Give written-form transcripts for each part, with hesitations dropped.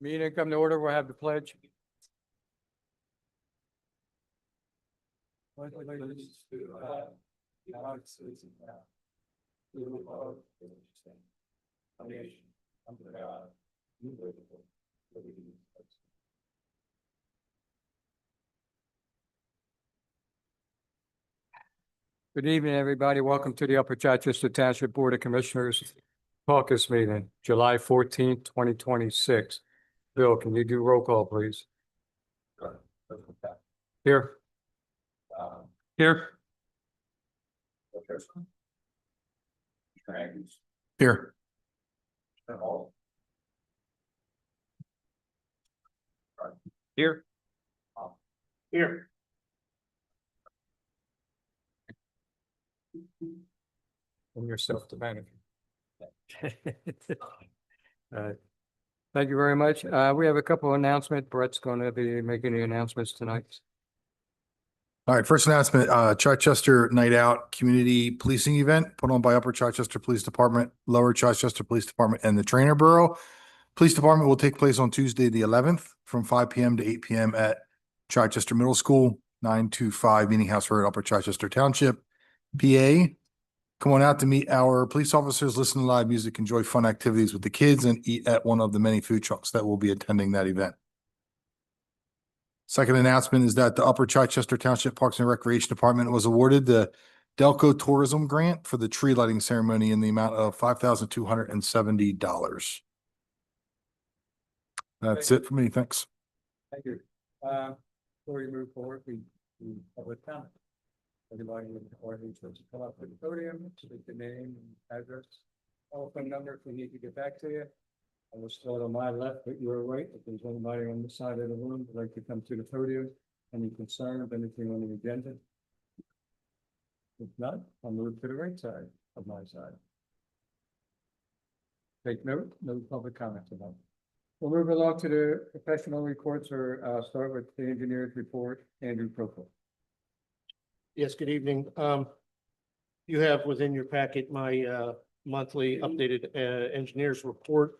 Meeting come to order, we'll have the pledge. Pledge allegiance to the flag, United States of America, to the republic for which it stands, one nation, under God, indivisible, with liberty and justice. Good evening, everybody. Welcome to the Upper Chichester Township Board of Commissioners Caucus meeting, July 14th, 2026. Bill, can you do roll call, please? Here. Here. Here. Here. Here. And yourself, the manager. Thank you very much. We have a couple of announcements. Brett's going to be making the announcements tonight. All right, first announcement, Chichester Night Out Community Policing Event put on by Upper Chichester Police Department, Lower Chichester Police Department, and the Trainer Bureau. Police Department will take place on Tuesday, the 11th from 5 p.m. to 8 p.m. at Chichester Middle School, 925 Meeting House Road, Upper Chichester Township, PA. Come on out to meet our police officers, listen to live music, enjoy fun activities with the kids, and eat at one of the many food trucks that will be attending that event. Second announcement is that the Upper Chichester Township Parks and Recreation Department was awarded the Delco Tourism Grant for the tree lighting ceremony in the amount of $5,270. That's it for me. Thanks. Thank you. Before we move forward, we public comment. Everybody in the audience will come up to the podium, state the name and address, telephone number if we need to get back to you. I will start on my left, but you're right. If there's anybody on the side of the room who'd like to come to the podium, any concern of anything on the agenda? If not, I'll move to the right side of my side. Take note, no public comment tonight. We'll move along to the professional reports, or start with the engineer's report. Andrew Propel. Yes, good evening. You have within your packet my monthly updated engineer's report.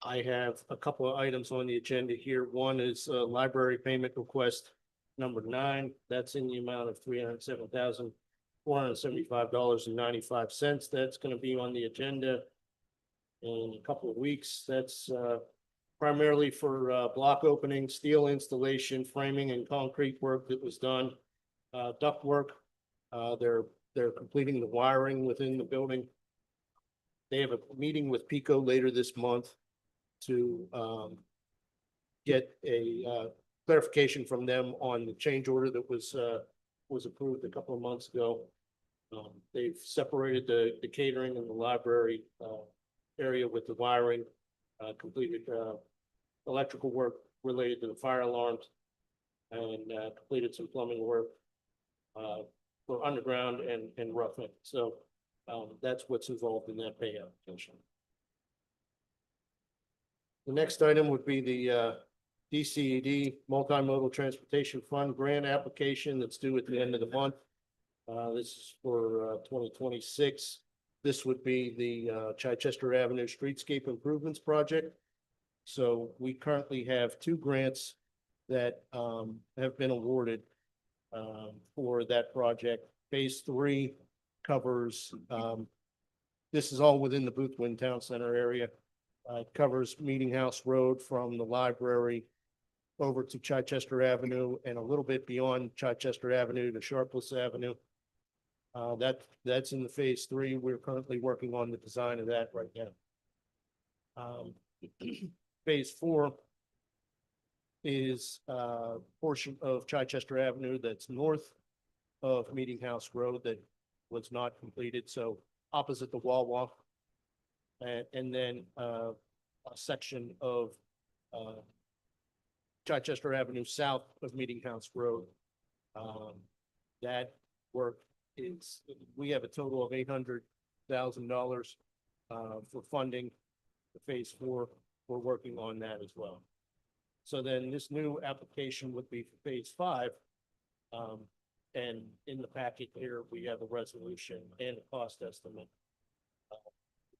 I have a couple of items on the agenda here. One is library payment request number 9. That's in the amount of $307,475.95. That's going to be on the agenda in a couple of weeks. That's primarily for block opening, steel installation, framing, and concrete work that was done. Duct work. They're completing the wiring within the building. They have a meeting with Pico later this month to get a clarification from them on the change order that was approved a couple of months ago. They've separated the catering and the library area with the wiring, completed electrical work related to the fire alarms, and completed some plumbing work for underground and roughing. So that's what's involved in that pay application. The next item would be the DCED Multimodal Transportation Fund grant application that's due at the end of the month. This is for 2026. This would be the Chichester Avenue Streetscape Improvements Project. So we currently have 2 grants that have been awarded for that project. Phase 3 covers, this is all within the Boothwyn Town Center area. It covers Meeting House Road from the library over to Chichester Avenue and a little bit beyond Chichester Avenue to Sharpless Avenue. That's in the phase 3. We're currently working on the design of that right now. Phase 4 is a portion of Chichester Avenue that's north of Meeting House Road that was not completed. So opposite the Wawa. And then a section of Chichester Avenue south of Meeting House Road. That work is, we have a total of $800,000 for funding the phase 4. We're working on that as well. So then this new application would be for phase 5. And in the packet here, we have a resolution and a cost estimate.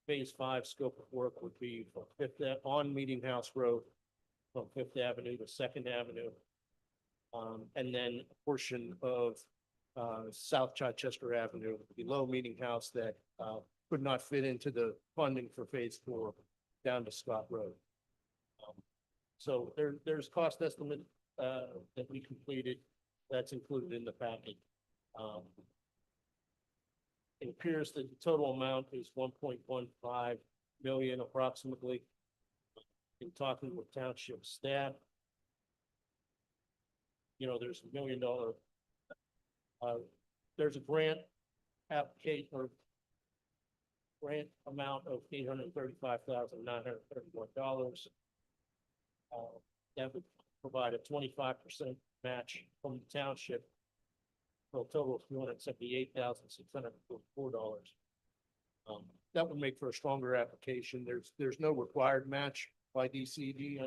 phase 5 scope of work would be from on Meeting House Road, from Fifth Avenue to Second Avenue. And then a portion of South Chichester Avenue below Meeting House that could not fit into the funding for phase 4 down to Scott Road. So there's cost estimate that we completed that's included in the package. It appears that the total amount is 1.15 million approximately. In talking with township staff, you know, there's $1 million. There's a grant application or grant amount of $835,931. That would provide a 25% match from the township for a total of $278,644. That would make for a stronger application. There's no required match by DCD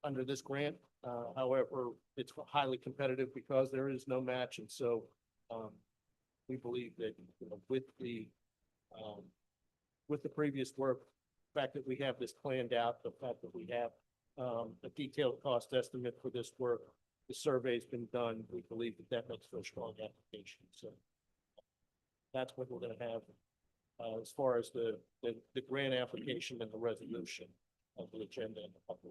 under this grant. However, it's highly competitive because there is no match, and so we believe that, you know, with the previous work, the fact that we have this planned out, the fact that we have a detailed cost estimate for this work, the survey's been done, we believe that that makes for a strong application. So that's what we're going to have as far as the grant application and the resolution of the agenda in a couple.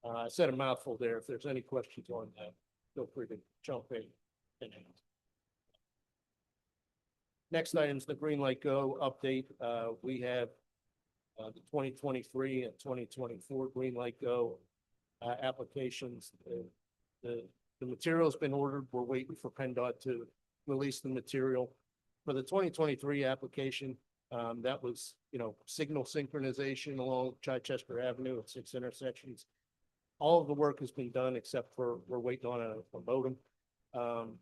I said a mouthful there. If there's any questions on that, feel free to jump in and ask. Next item is the Green Light Go update. We have the 2023 and 2024 Green Light Go applications. The material's been ordered. We're waiting for PennDOT to release the material. For the 2023 application, that was, you know, signal synchronization along Chichester Avenue at 6 intersections. All of the work has been done except for we're waiting on a modem.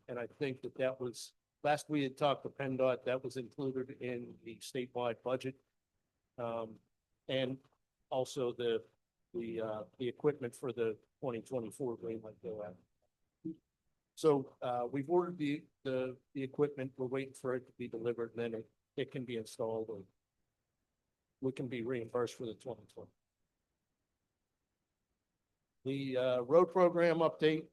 And I think that was, last we had talked to PennDOT, that was included in the statewide budget. And also the equipment for the 2024 Green Light Go app. So we've ordered the equipment. We're waiting for it to be delivered, and then it can be installed, and we can be reimbursed for the 2020. The road program update.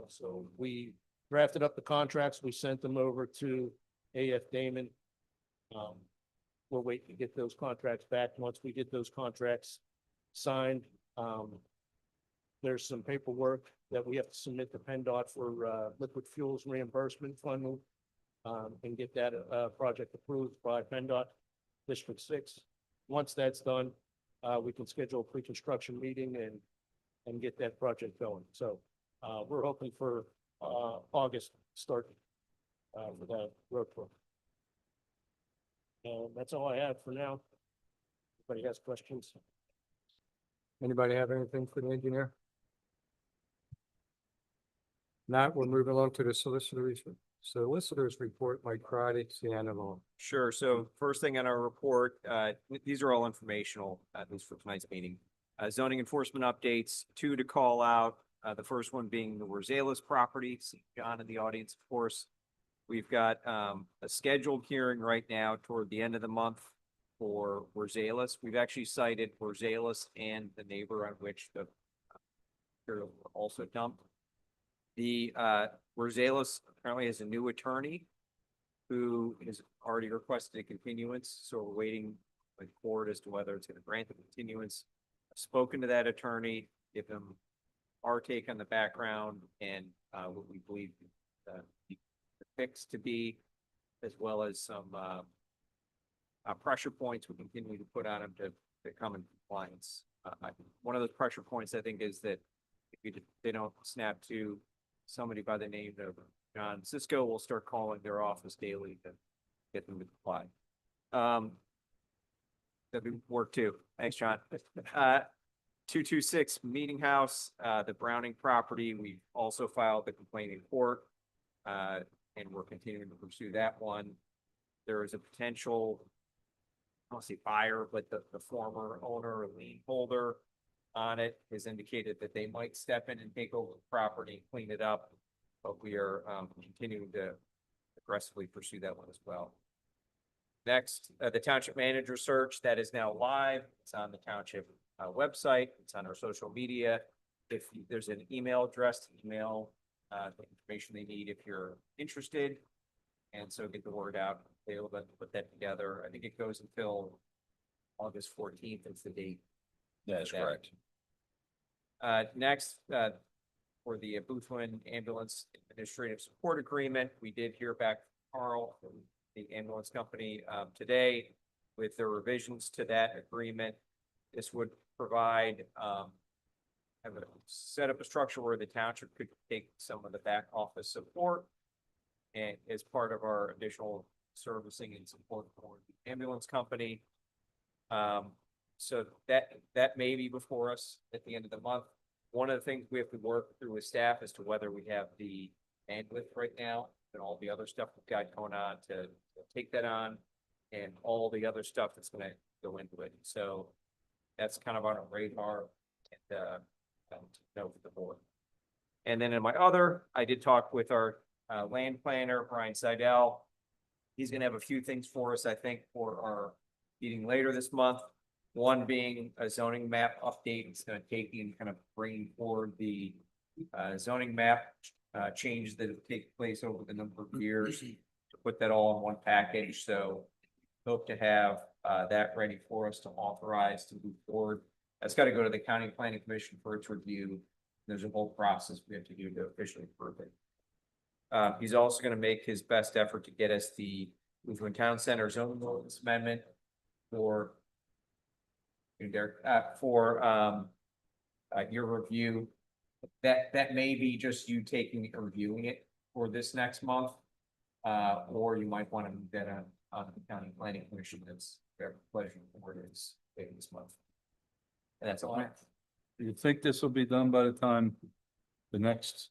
So we drafted up the contracts. We sent them over to AF Damon. We're waiting to get those contracts back. Once we get those contracts signed, there's some paperwork that we have to submit to PennDOT for liquid fuels reimbursement funding, and get that project approved by PennDOT District 6. Once that's done, we can schedule a pre-construction meeting and get that project going. So we're hoping for August start for that road program. And that's all I have for now. Anybody has questions? Anybody have anything for the engineer? Not, we're moving along to the solicitor's report. Mike Crowdy, Sienna. Sure. So first thing in our report, these are all informational, at least for tonight's meeting. Zoning enforcement updates, 2 to call out. The first one being the Rosales property. See John in the audience, of course. We've got a scheduled hearing right now toward the end of the month for Rosales. We've actually cited Rosales and the neighbor on which the material were also dumped. The Rosales apparently has a new attorney who has already requested a continuance. So we're waiting with court as to whether it's going to grant the continuance. I've spoken to that attorney, give him our take on the background and what we believe the fix to be, as well as some pressure points we continue to put on him to come in compliance. One of those pressure points, I think, is that if they don't snap to somebody by the name of John Cisco, will start calling their office daily to get them to comply. That'd be work too. Thanks, John. 226 Meeting House, the Browning property. We've also filed the complaint in court, and we're continuing to pursue that one. There is a potential, I don't say buyer, but the former owner or lien holder on it has indicated that they might step in and take over the property and clean it up. but we are continuing to aggressively pursue that one as well. Next, the township manager search that is now live. It's on the township website. It's on our social media. If there's an email address to email the information they need if you're interested. And so get the word out. They'll put that together. I think it goes until August 14th. It's the date. That is correct. Next, for the Boothwyn Ambulance Administrative Support Agreement, we did hear back from Carl from the ambulance company today with the revisions to that agreement. This would provide set up a structure where the township could take some of the back office support and as part of our additional servicing and support for the ambulance company. So that may be before us at the end of the month. One of the things we have to work through with staff as to whether we have the bandwidth right now and all the other stuff we've got going on to take that on and all the other stuff that's gonna go into it. So that's kind of on our radar and know for the board. And then in my other, I did talk with our land planner, Brian Seidel. He's gonna have a few things for us, I think, for our meeting later this month. One being a zoning map update. It's gonna take and kind of bring forward the zoning map changes that have taken place over the number of years to put that all in one package. So hope to have that ready for us to authorize to move forward. That's got to go to the County Planning Commission for its review. There's a whole process we have to do to officially approve it. He's also going to make his best effort to get us the Boothwyn Town Center zoning ordinance amendment for your review. That may be just you taking and reviewing it for this next month. Or you might want to move that on the County Planning Commission. That's their pleasure for this later this month. And that's all I have. Do you think this will be done by the time the next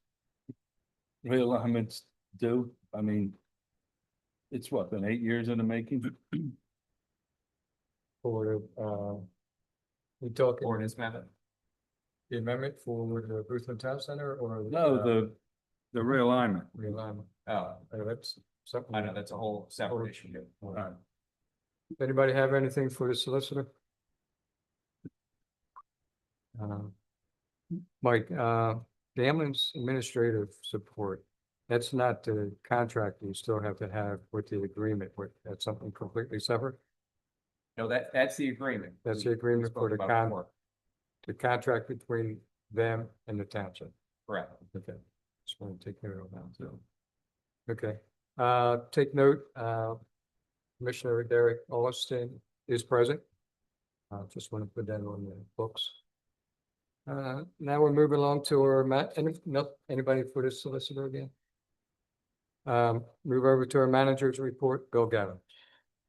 realignment's due? I mean, it's what, been 8 years in the making? For we talking Ordinance amendment. the amendment for the Boothwyn Town Center or? No, the realignment. Realignment. Oh, That's something. I know that's a whole separate issue. All right. Anybody have anything for the solicitor? Mike, the ambulance administrative support, that's not the contract you still have to have with the agreement, that's something completely separate? No, that's the agreement. That's the agreement for spoke the about before. the contract between them and the township. Correct. Okay, just want to take care of that, so. Okay, take note, Commissioner Derek Olston is present. Just want to put that on the books. Now we're moving along to our anybody for the solicitor again? Move over to our manager's report. Go, Gavin.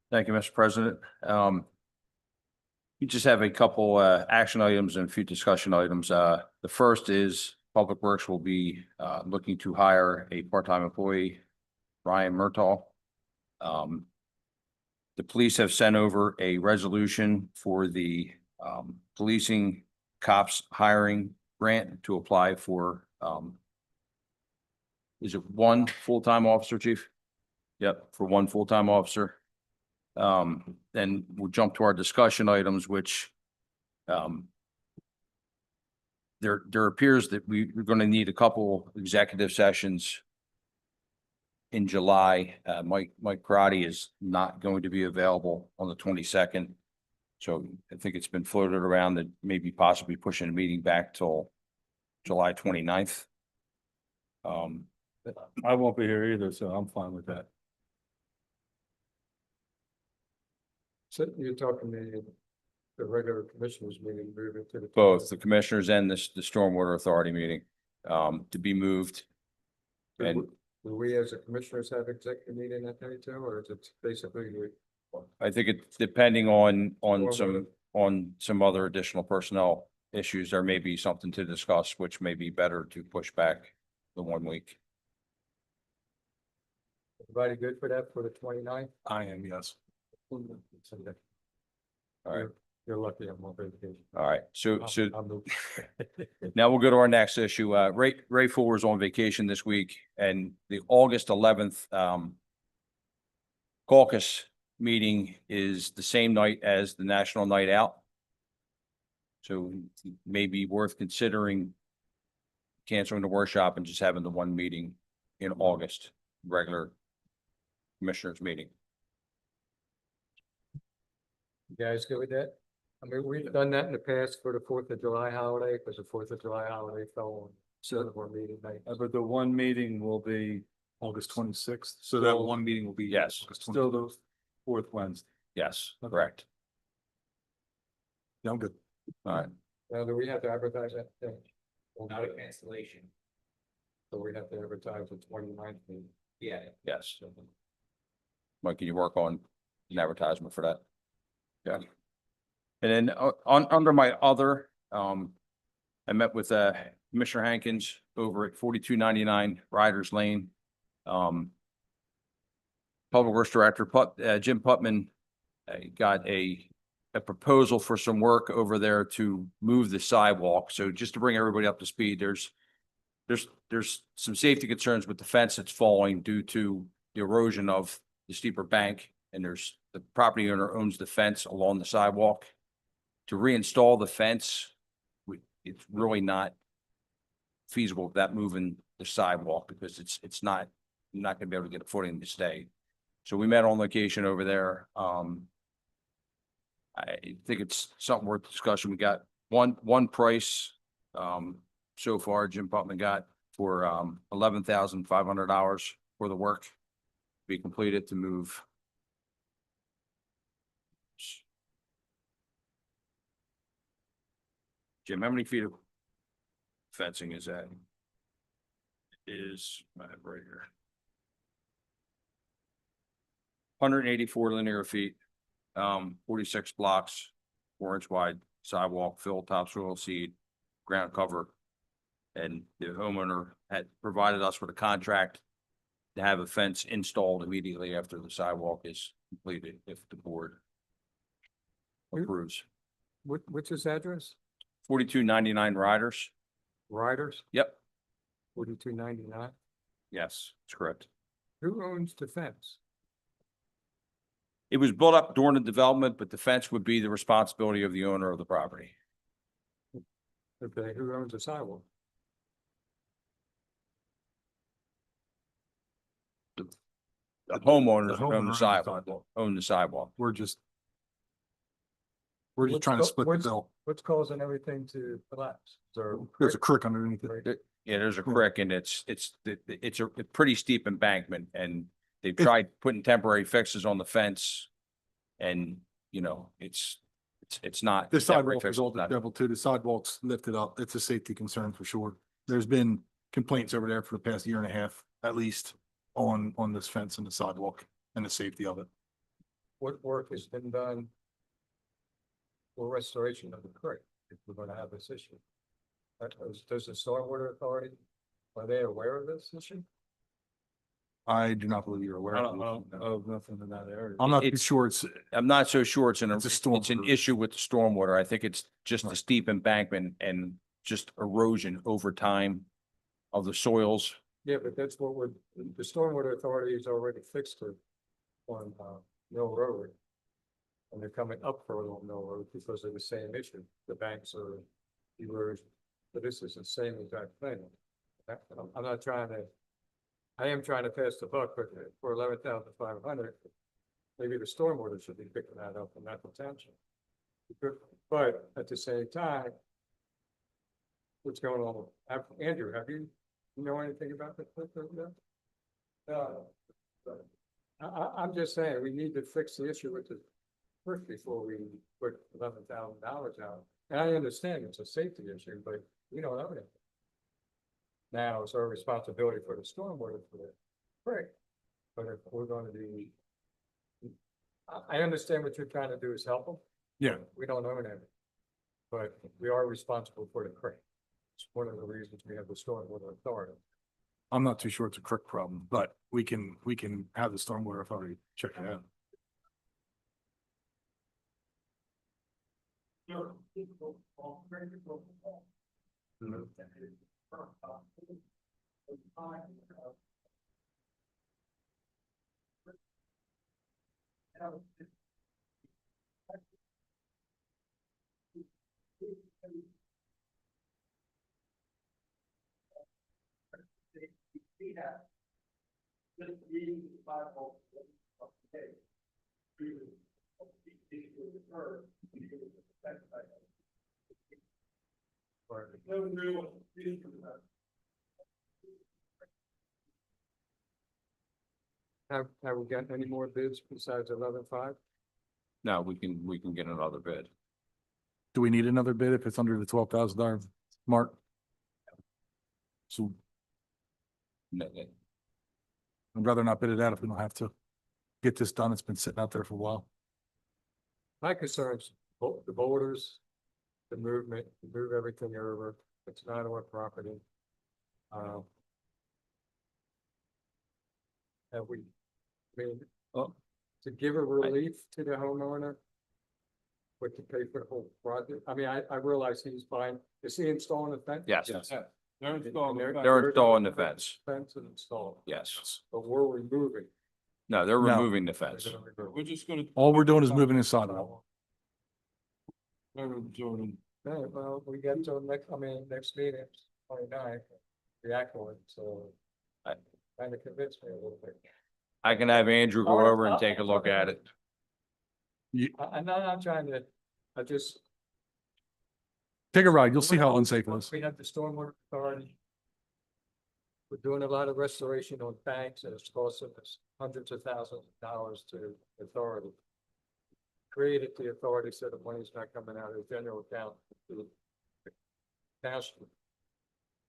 Thank you, Mr. President. We just have a couple action items and a few discussion items. The first is Public Works will be looking to hire a part-time employee, Ryan Murtaugh. The police have sent over a resolution for the policing cops hiring grant to apply for is it one full-time officer, Chief? Yep, for one full-time officer. Then we'll jump to our discussion items, which there appears that we're going to need a couple executive sessions in July. Mike Karate is not going to be available on the 22nd. So I think it's been floated around that maybe possibly pushing the meeting back till July 29th. I won't be here either, so I'm fine with that. So you're talking the regular commissioners meeting, moving to the. Both the commissioners and the Stormwater Authority meeting to be moved. And Do we as a commissioners have executive meeting that day too, or is it basically? I think it's depending on some other additional personnel issues, there may be something to discuss, which may be better to push back the 1 week. Everybody good for that for the 29th? I am, yes. All right. You're lucky I'm on vacation. All right, so, I'm now we'll go to our next issue. Ray Fuller's on vacation this week, and the August 11th, caucus meeting is the same night as the National Night Out. So it may be worth considering canceling the workshop and just having the one meeting in August, regular commissioners meeting. You guys good with that? I mean, we've done that in the past for the 4th of July holiday, because the 4th of July holiday fell on some of our meeting nights. But the one meeting will be August 26th. So that one meeting will be. Yes. August still 26th. the fourth Wednesday. Yes, Okay. correct. Yeah, I'm good. All right. Now, do we have to advertise that thing? Not a cancellation. So we have to advertise the 29th meeting. Yeah. Yes. Mike, can you work on an advertisement for that? Yeah. And then under my other, I met with Commissioner Hankins over at 4299 Riders Lane. Public Works Director Jim Putman got a proposal for some work over there to move the sidewalk. So just to bring everybody up to speed, there's some safety concerns with the fence that's falling due to the erosion of the steeper bank. And there's the property owner owns the fence along the sidewalk. To reinstall the fence, it's really not feasible without moving the sidewalk, because it's not, you're not gonna be able to get a footing to stay. So we met on location over there. I think it's something worth discussion. We got one price so far Jim Putman got for $11,500 for the work to be completed to move. Jim, how many feet of fencing is that? Is right here. 184 linear feet, 46 blocks, 4-inch wide sidewalk, fill, topsoil, seed, ground cover. And the homeowner had provided us with a contract to have a fence installed immediately after the sidewalk is completed, if the board approves. What's his address? 4299 Riders. Riders, Yep. 4299. Yes, that's correct. Who owns the fence? It was built up during the development, but the fence would be the responsibility of the owner of the property. Okay, who owns the sidewalk? The homeowners The own homeowner the owns the sidewalk, sidewalk. own the sidewalk. We're just What's trying to co- split the what's- bill. What's causing everything to collapse? There's a creek underneath it. Yeah, there's a Yeah. creek, and it's a pretty steep embankment, and they've It- tried putting temporary fixes on the fence. And, you know, it's not. The temporary sidewalk fix is all is not- level too. The sidewalk's lifted up. It's a safety concern for sure. There's been complaints over there for the past year and a half, at least, on this fence and the sidewalk and the safety of it. What work has been done for restoration of the creek, if we're gonna have this issue? Does the stormwater authority, are they aware of this issue? I do not believe you're aware I of don't it. know nothing in that area. I'm not too It's- sure it's, I'm not so sure it's It's a it's an stormwater. issue with the stormwater. I think it's just a Right. steep embankment and just erosion over time of the soils. Yeah, but that's what the stormwater authority has already fixed it on, Mill Road. And they're coming up further on Mill Road because of the same issue, the banks are erosion, but this is the same exact thing. I'm not trying to, I am trying to pass the buck, but for 11,500, maybe the stormwater should be picking that up and not the township. But at the same time, what's going on? Andrew, have you know anything about that? No. I'm just saying, we need to fix the issue with the first before we put $11,000 out. And I understand it's a safety issue, but we don't own it. Now it's our responsibility for the stormwater for the creek. But if we're gonna be, I understand what you're trying to do is help them. yeah, We don't own it. But we are responsible for the creek. It's one of the reasons we have the stormwater authority. I'm not too sure it's a creek problem, but we can have the stormwater authority check it out. Have we gotten any more bids besides 11.5? No, we can get another bid. Do we need another bid if it's under the $12,000 mark? So No, I'd rather not bid it out if we don't have to. Get this done. It's been sitting out there for a while. My concerns, the boulders, the movement, move everything over, it's not on property. Have we, I mean, to give a relief to the homeowner? With to pay for the whole project, I mean, I realize he's fine, is he installing the fence? Yes, They're installing. they're installing the fence. Fence and installed, Yes. but we're removing. No, they're No. removing the fence. We're just gonna. All we're doing is moving the sidewalk. Jordan. Yeah, well, we get to next meeting, 29, the accolade, so. I- Kind of convinced me a little bit. I can have Andrew go over and take a look at it. I'm not trying to, I just. Take a ride. You'll see how unsafe it is. We have the stormwater authority. We're doing a lot of restoration on banks and it's costing us hundreds of thousands of dollars to the authority. Created the authority, so the money's not coming out of the general account to the township.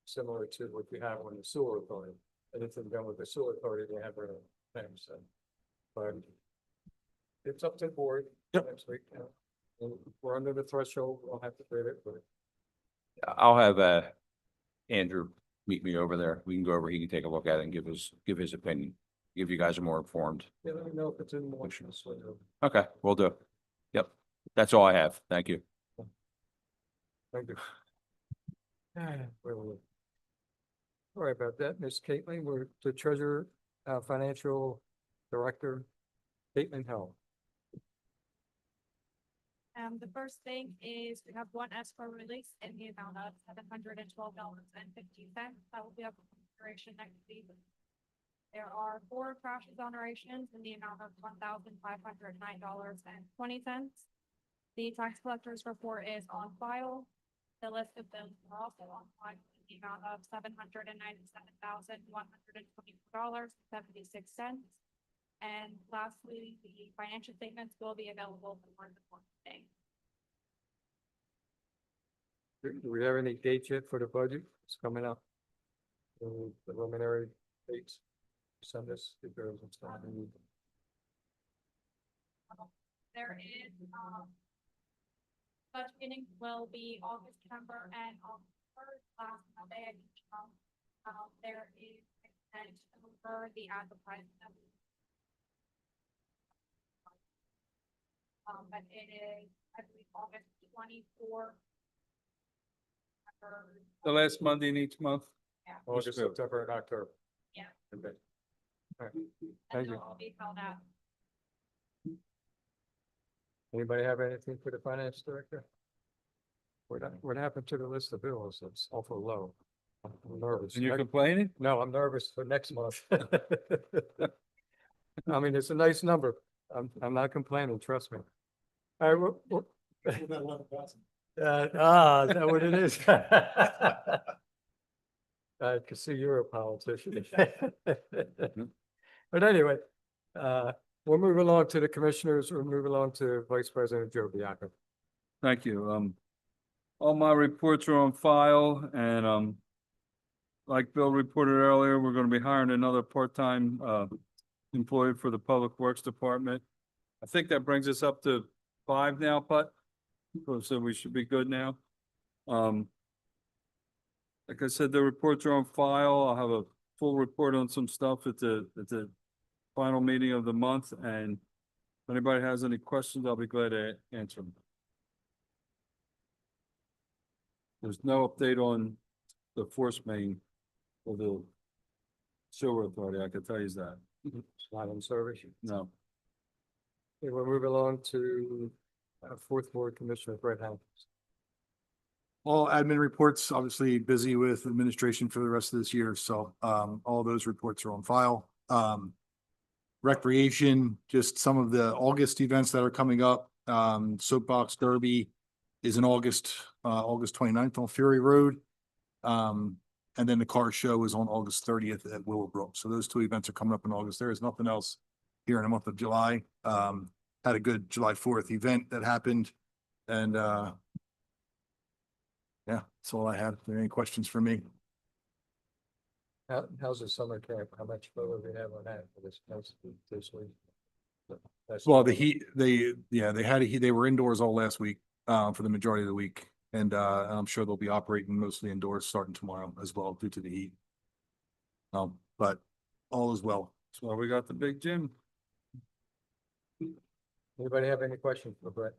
Similar to what you have on the sewer authority. Anything done with the sewer authority, they have their own thing, so. But it's up to the board. Yep. Next week, you know. And if we're under the threshold, we'll have to bid it, but I'll have Andrew meet me over there. We can go over, he can take a look at it and give his opinion. Give you guys a more informed. yeah, let me know if it's in motion. So, Okay, we will do. Yep, that's all I have. Thank you. thank you. Where were we? Sorry about that, Miss Caitlin, we're the treasurer, financial director, Caitlin Hell. The first thing is we have one escrow release in the amount of $712.50. That will be up for consideration next week. There are 4 trash exonerations in the amount of $1,509.20. The tax collector's report is on file. The list of bills are also on file in the amount of $797,124.76. And lastly, the financial statements will be available for the court today. Do we have any dates yet for the budget? It's coming up. Preliminary dates. Send us if there isn't something. There is, budgeting will be August, September, and August first, last Monday of each month. There is extension for the advertisement. But it is, I believe, August 24th. The last Monday in each month. August, September, and October. Yeah. Okay. All right. And Thank you. they'll be held out. Anybody have anything for the finance director? What happened to the list of bills? It's awful low. I'm nervous. And you're complaining? No, I'm nervous for next month. I mean, it's a nice number. I'm not complaining, trust me. All right, is that what it is? I can see you're a politician. But anyway, we'll move along to the commissioners. We'll move along to Vice President Joe Bianco. Thank you. All my reports are on file and, like Bill reported earlier, we're gonna be hiring another part-time, employee for the Public Works Department. I think that brings us up to 5 now, so we should be good now. Like I said, the reports are on file. I'll have a full report on some stuff at the final meeting of the month, and if anybody has any questions, I'll be glad to answer them. There's no update on the force main or the sewer authority, I can tell you that. It's not in service. No. Okay, we'll move along to fourth ward Commissioner Brett Hankins. All admin reports, obviously busy with administration for the rest of this year, so all those reports are on file. Recreation, just some of the August events that are coming up. Soapbox Derby is in August, August 29th on Fury Road. And then the car show is on August 30th at Willowbrook. So those two events are coming up in August. There is nothing else here in the month of July. Had a good July 4th event that happened. And yeah, that's all I have. Are there any questions for me? How's the summer camp? How much photo do we have on that for this week? Well, the heat, they were indoors all last week, for the majority of the week. And I'm sure they'll be operating mostly indoors starting tomorrow as well due to the heat. But all is well. That's why we got the big gym. Anybody have any questions for Brett?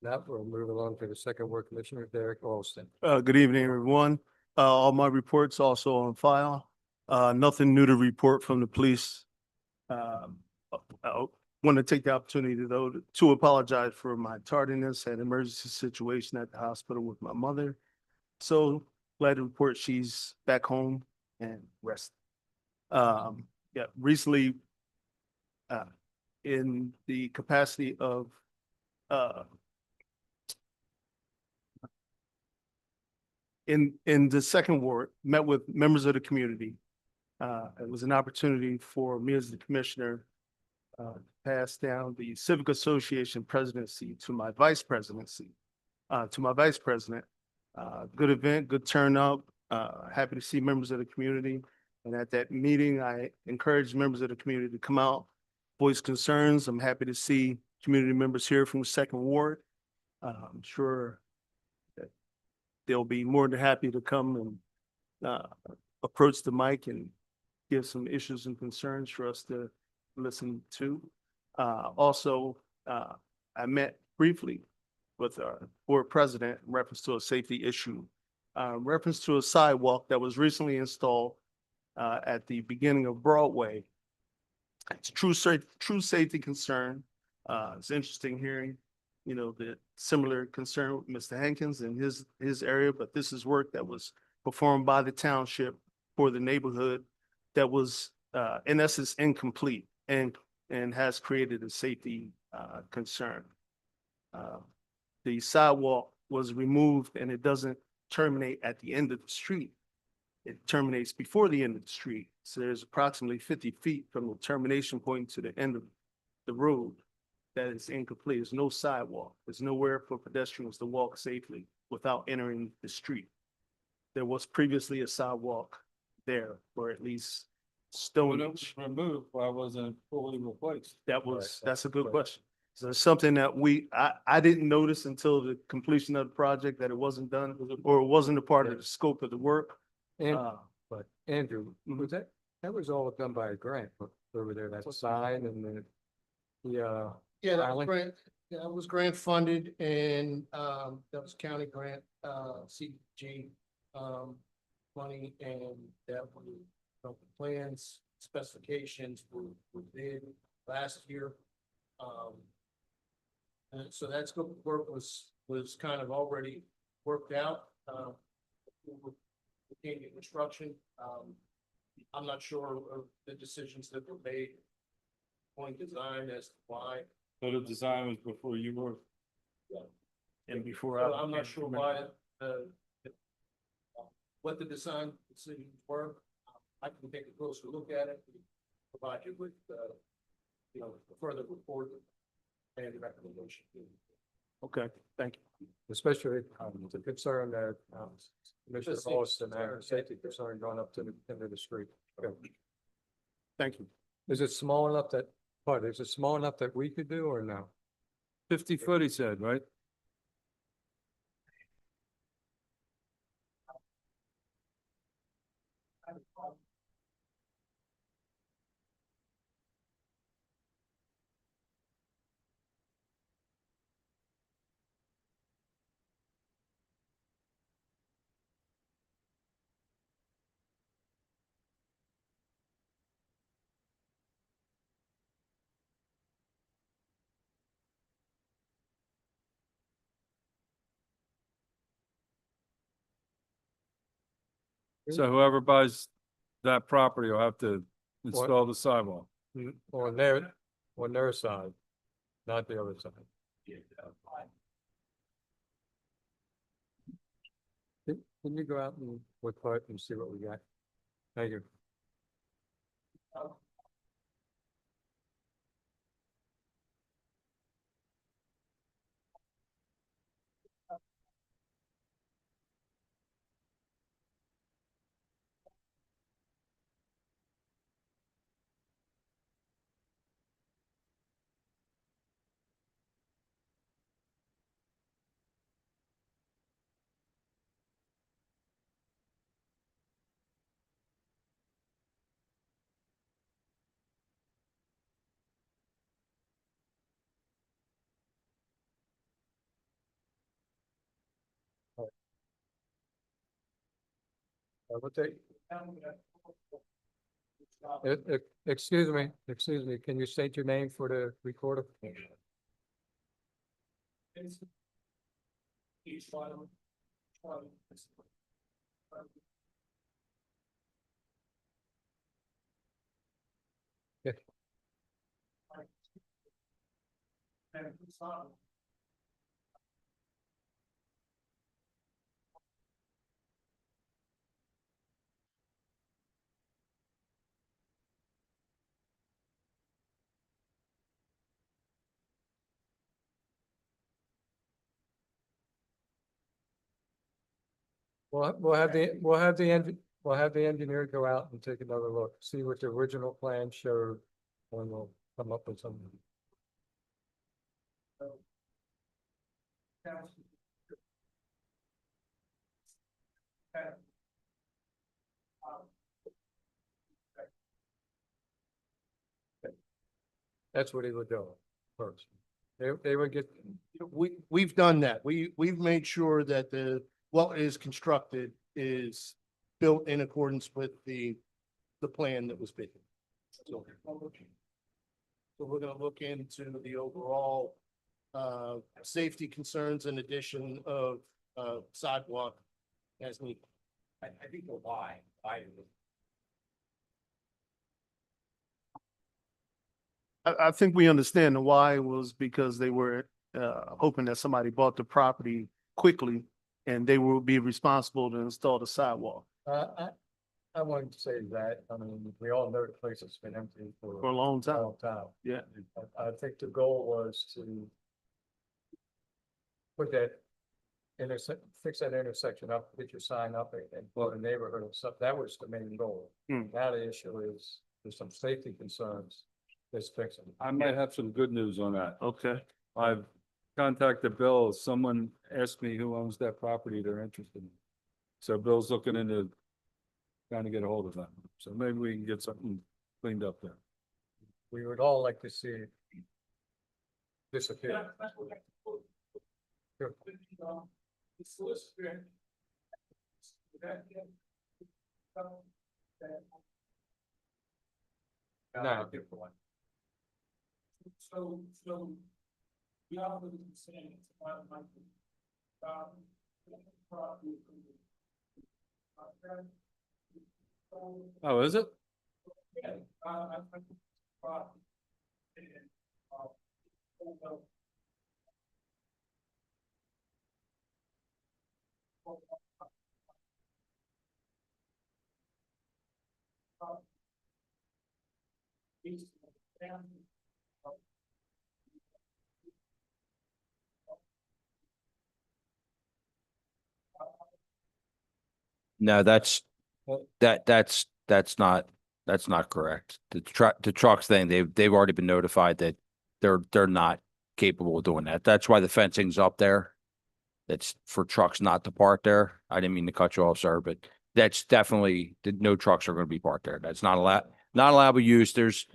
Now we'll move along to the second ward Commissioner Derek Alston. Good evening, everyone. All my reports also on file. Nothing new to report from the police. I want to take the opportunity though to apologize for my tardiness and emergency situation at the hospital with my mother. So glad to report she's back home and resting. Yeah, recently, in the capacity of, in the second ward, met with members of the community. It was an opportunity for me as the commissioner to pass down the Civic Association presidency to my vice presidency, to my vice president. Good event, good turnout. Happy to see members of the community. And at that meeting, I encouraged members of the community to come out, voice concerns. I'm happy to see community members here from the second ward. I'm sure that they'll be more than happy to come and approach the mic and give some issues and concerns for us to listen to. Also, I met briefly with our board president in reference to a safety issue, reference to a sidewalk that was recently installed at the beginning of Broadway. It's true safety concern. It's interesting hearing, you know, the similar concern with Mr. Hankins and his area, but this is work that was performed by the township for the neighborhood that was in essence incomplete and has created a safety concern. The sidewalk was removed and it doesn't terminate at the end of the street. It terminates before the end of the street. So there's approximately 50 feet from the termination point to the end of the road that is incomplete. There's no sidewalk. There's nowhere for pedestrians to walk safely without entering the street. There was previously a sidewalk there, or at least When it was stonage. removed, why wasn't it fully replaced? That's a good question. So it's something that I didn't notice until the completion of the project that it wasn't done or it wasn't a part of the scope of the work. And, Uh, but Andrew, was that was all done by a grant over there, that sign and the Yeah, that was Island? grant, that was grant funded and that was county grant, CG money, and that was, the plans, specifications were bid last year. And so that scope of work was kind of already worked out. Came to construction. I'm not sure of the decisions that were made on design as to why. So the design was before you were. and before So I'm not sure why, what the design decisions were. I can take a closer look at it, provide you with, you know, a further report and recommendation. Okay, thank you. especially the concern that Commissioner The safety Alston had, concern, safety concern going up to the end of the street. Okay. Thank you. Is it small enough is it small enough that we could do or no? 50 foot, he said, right? So whoever buys that property will have to install the sidewalk. On their side, not the other side. Can you go out and look for it and see what we got? Thank you. What's that? Excuse me, can you state your name for the recorder? Yeah. We'll have the engineer go out and take another look, see what the original plan showed, and we'll come up with something. That's what he would do first. They would get, We've done that. We've made sure that what is constructed is built in accordance with the plan that was bid. So we're gonna look into the overall safety concerns in addition of sidewalk as needed. I think the why. I think we understand the why was because they were hoping that somebody bought the property quickly and they will be responsible to install the sidewalk I wouldn't say that, I mean, we all know the place has been empty for a long time. long time. Yeah. I think the goal was to put that fix that intersection up, get your sign up and for the neighborhood and stuff. That was the main goal. Hmm. Now the issue is, there's some safety concerns that's fixing. I might have some good news on that. Okay. I've contacted Bill. Someone asked me who owns that property they're interested in. So Bill's looking into trying to get a hold of them. So maybe we can get something cleaned up there. We would all like to see it disappear. Sure. No. Oh, is it? No, that's not correct. The trucks thing, they've already been notified that they're not capable of doing that. That's why the fencing's up there. That's for trucks not to park there. I didn't mean to cut you off, sir, but that's definitely, no trucks are going to be parked there. That's not allowable use. There's,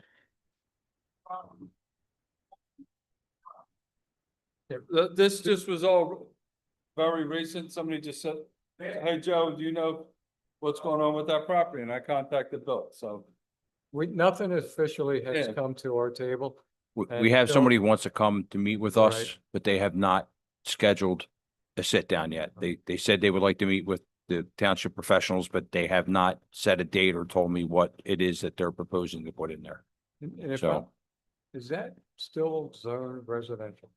This just was all very recent. Somebody just said, hey, Joe, do you know what's going on with that property? And I contacted Bill, so. Nothing officially has Yeah. come to our table. we And have Bill- somebody who wants to come to meet with us, Right. but they have not scheduled a sit down yet. They said they would like to meet with the township professionals, but they have not set a date or told me what it is that they're proposing to put in there. And if So is that still zone residential?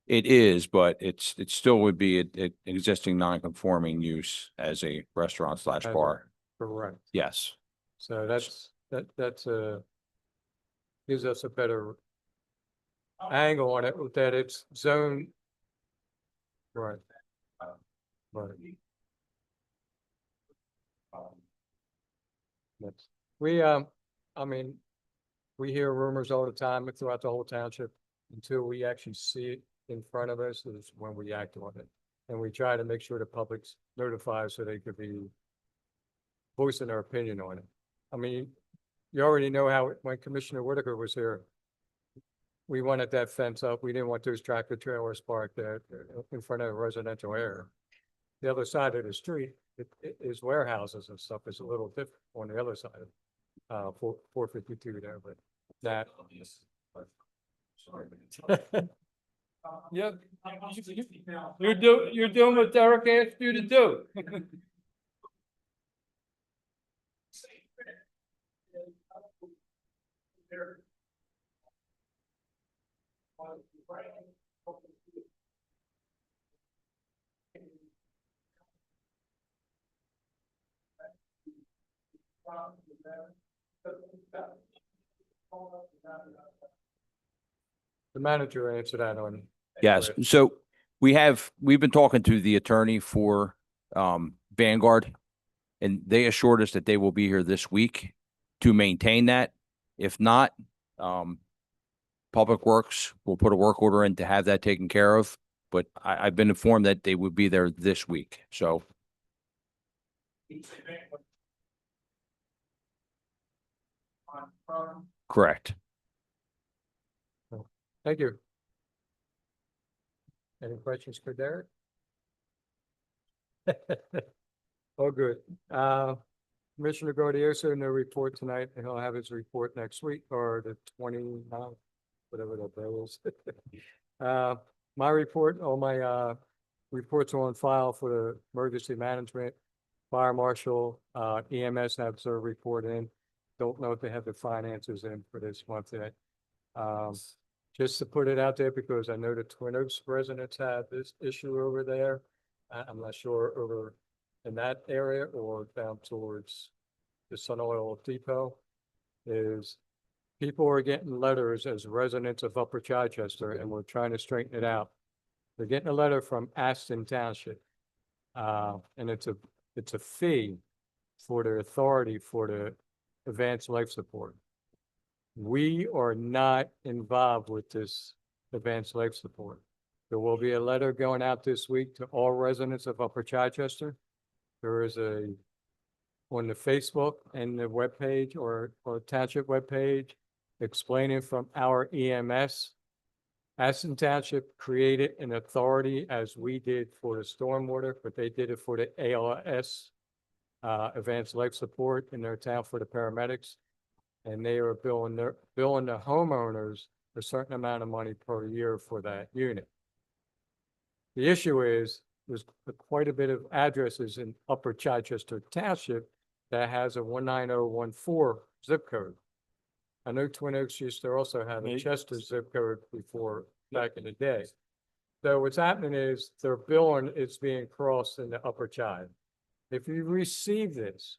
it is, but it still would be an existing non-conforming use as a restaurant slash As a- bar. Correct. Yes, So that's a gives us a better angle on it, that it's zone. Right. Right. Yes. We, I mean, we hear rumors all the time throughout the whole township. Until we actually see it in front of us is when we act on it. And we try to make sure the public's notified so they could be voicing their opinion on it. I mean, you already know how, when Commissioner Whitaker was here, we wanted that fence up. We didn't want those tractor trailers parked there in front of a residential area. The other side of the street, it is warehouses and stuff. Is a little different on the other side of, 452 there, but that. Yeah, you're doing what Derek asked you to do. The manager answered that on. yes. So we've been talking to the attorney for Vanguard, and they assured us that they will be here this week to maintain that. If not, Public Works will put a work order in to have that taken care of. But I've been informed that they would be there this week. So correct. Thank you. Any questions for Derek? Oh, good. Commissioner Gaudioso, no report tonight, and he'll have his report next week or the 29th, whatever that day is. My report, all my reports are on file for the emergency management, fire marshal, EMS has their report in. Don't know if they have the finances in for this month yet. Just to put it out there, because I know the Twin Oaks residents have this issue over there. I'm not sure over in that area or down towards the Sun Oil Depot, is people are getting letters as residents of Upper Chichester, and we're trying to straighten it out. They're getting a letter from Aston Township. And it's a fee for the authority for the advanced life support. We are not involved with this advanced life support. There will be a letter going out this week to all residents of Upper Chichester. There is on the Facebook and the webpage or township webpage explaining from our EMS. Aston Township created an authority as we did for the stormwater, but they did it for the ALS, advanced life support in their town for the paramedics. And they are billing the homeowners a certain amount of money per year for that unit. The issue is there's quite a bit of addresses in Upper Chichester Township that has a 19014 zip code. I know Twin Oaks used to also have a Chester zip code before, back in the day. So what's happening is their billing is being crossed in the Upper Chi. If you receive this,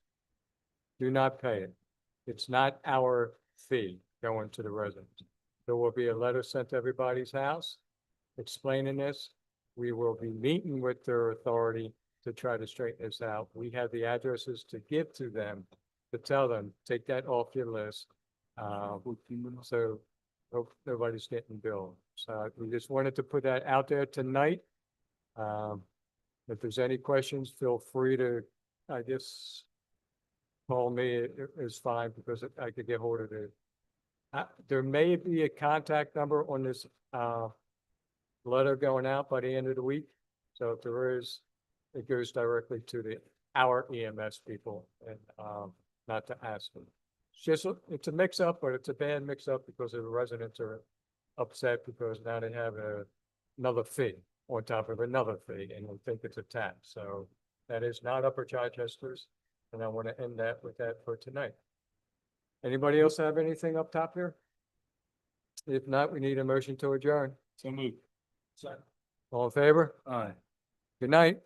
do not pay it. It's not our fee going to the residents. There will be a letter sent to everybody's house explaining this. We will be meeting with their authority to try to straighten this out. We have the addresses to give to them, to tell them, take that off your list. So nobody's getting billed. So we just wanted to put that out there tonight. If there's any questions, feel free to, I guess, call me. It's fine because I could get hold of it. There may be a contact number on this letter going out by the end of the week. So if there is, it goes directly to our EMS people and not to ask them. It's a mix up, but it's a bad mix up because the residents are upset because now they have another fee on top of another fee and they think it's a tax. So That is not Upper Chichester's, and I want to end that with that for tonight. Anybody else have anything up top here? If not, we need a motion to adjourn. So moved. All in favor? Aye. Good night.